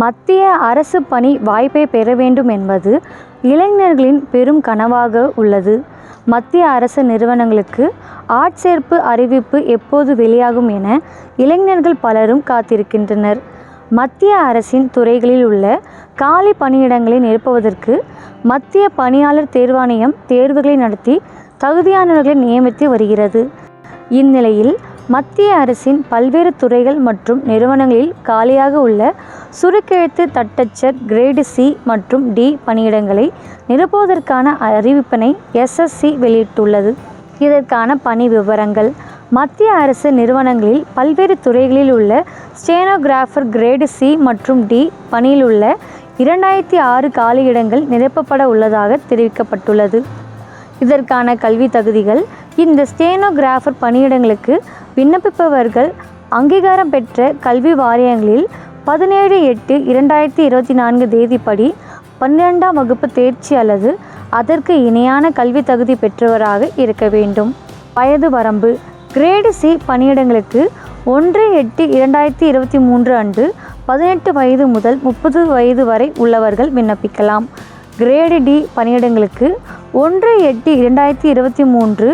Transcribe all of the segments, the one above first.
மத்திய அரசு பணி வாய்ப்பை பெற வேண்டும் என்பது இளைஞர்களின் பெரும் கனவாக உள்ளது. மத்திய அரசு நிறுவனங்களுக்கு ஆட்சேர்ப்பு அறிவிப்பு எப்போது வெளியாகும் என இளைஞர்கள் பலரும் காத்திருக்கின்றனர். மத்திய அரசின் துறைகளில் உள்ள காலி பணியிடங்களை நிரப்புவதற்கு மத்திய பணியாளர் தேர்வாணையம் தேர்வுகளை நடத்தி தகுதியானவர்களை நியமித்து வருகிறது. இந்நிலையில் மத்திய அரசின் பல்வேறு துறைகள் மற்றும் நிறுவனங்களில் காலியாக உள்ள சுருக்கெழுத்து தட்டச்சர் கிரேடு சி மற்றும் டி பணியிடங்களை நிரப்புவதற்கான அறிவிப்பினை SSC வெளியிட்டுள்ளது. இதற்கான பணி விவரங்கள்: மத்திய அரசு நிறுவனங்களில் பல்வேறு துறைகளில் உள்ள ஸ்டெனோகிராஃபர் கிரேடு சி மற்றும் டி பணியில் உள்ள 2006 காலியிடங்கள் நிரப்பப்பட உள்ளதாக தெரிவிக்கப்பட்டுள்ளது. இதற்கான கல்வி தகுதிகள்: இந்த ஸ்டெனோகிராஃபர் பணியிடங்களுக்கு விண்ணப்பிப்பவர்கள் அங்கீகாரம் பெற்ற கல்வி வாரியங்களில் 17/8/2024 தேதிப்படி 12ஆம் வகுப்பு தேர்ச்சி அல்லது அதற்கு இணையான கல்வி தகுதி பெற்றவராக இருக்க வேண்டும். வயது வரம்பு: கிரேடு சி பணியிடங்களுக்கு 1/8/2023 அன்று 18 வயது முதல் 30 வயது வரை உள்ளவர்கள் விண்ணப்பிக்கலாம். கிரேடு டி பணியிடங்களுக்கு 1/8/2023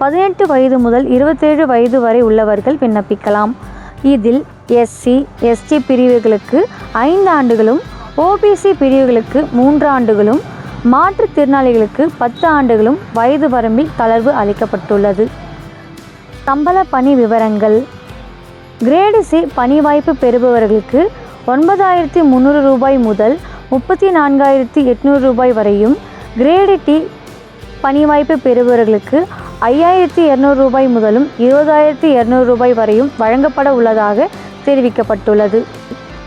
18 வயது முதல் 27 வயது வரை உள்ளவர்கள் விண்ணப்பிக்கலாம். இதில் SC, ST பிரிவுகளுக்கு 5 ஆண்டுகளும், OBC பிரிவுகளுக்கு 3 ஆண்டுகளும், மாற்றுத்திறனாளிகளுக்கு 10 ஆண்டுகளும் வயது வரம்பில் தளர்வு அளிக்கப்பட்டுள்ளது. சம்பள பணி விவரங்கள்: கிரேடு சி பணி வாய்ப்பு பெறுபவர்களுக்கு 9,300 ரூபாய் முதல் 34,800 ரூபாய் வரையும், கிரேடு டி பணி வாய்ப்பு பெறுபவர்களுக்கு 5,200 ரூபாய் முதலும் 20,200 ரூபாய் வரையும் வழங்கப்பட உள்ளதாக தெரிவிக்கப்பட்டுள்ளது.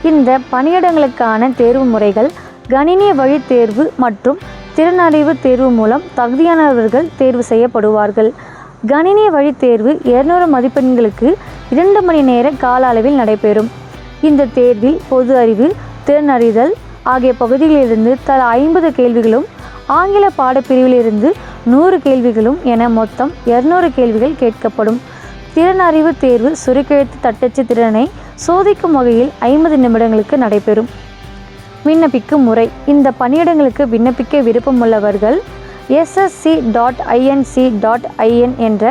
இந்த பணியிடங்களுக்கான தேர்வு முறைகள்: கணினி வழி தேர்வு மற்றும் திறனறிவு தேர்வு மூலம் தகுதியானவர்கள் தேர்வு செய்யப்படுவார்கள். கணினி வழி தேர்வு 200 மதிப்பெண்களுக்கு 2 மணி நேர கால அளவில் நடைபெறும். இந்த தேர்வில் பொது அறிவு, திறனறிதல் ஆகிய பகுதிகளிலிருந்து தலா 50 கேள்விகளும், ஆங்கில பாடப்பிரிவிலிருந்து 100 கேள்விகளும் என மொத்தம் 200 கேள்விகள் கேட்கப்படும். திறனறிவு தேர்வு சுருக்கெழுத்து தட்டச்சு திறனை சோதிக்கும் வகையில் 50 நிமிடங்களுக்கு நடைபெறும். விண்ணப்பிக்கும் முறை: இந்த பணியிடங்களுக்கு விண்ணப்பிக்க விருப்பமுள்ளவர்கள் ssc.inc.in என்ற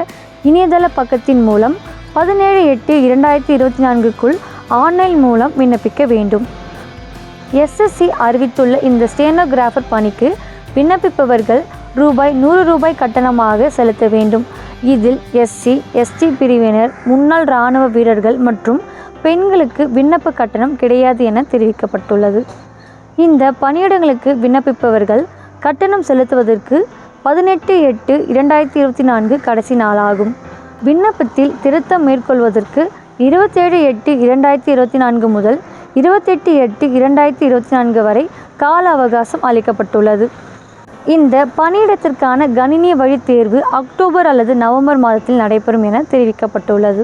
இணையதள பக்கத்தின் மூலம் 17/8/2024க்குள் ஆன்லைன் மூலம் விண்ணப்பிக்க வேண்டும். SSC அறிவித்துள்ள இந்த ஸ்டெனோகிராஃபர் பணிக்கு விண்ணப்பிப்பவர்கள் ₹100 கட்டணமாக செலுத்த வேண்டும். இதில் SC, ST பிரிவினர், முன்னாள் இராணுவ வீரர்கள் மற்றும் பெண்களுக்கு விண்ணப்ப கட்டணம் கிடையாது என தெரிவிக்கப்பட்டுள்ளது. இந்த பணியிடங்களுக்கு விண்ணப்பிப்பவர்கள் கட்டணம் செலுத்துவதற்கு 18/8/2024 கடைசி நாளாகும். விண்ணப்பத்தில் திருத்தம் மேற்கொள்வதற்கு 27/8/2024 முதல் 28/8/2024 வரை கால அவகாசம் அளிக்கப்பட்டுள்ளது. இந்த பணியிடத்திற்கான கணினி வழி தேர்வு அக்டோபர் அல்லது நவம்பர் மாதத்தில் நடைபெறும் என தெரிவிக்கப்பட்டுள்ளது.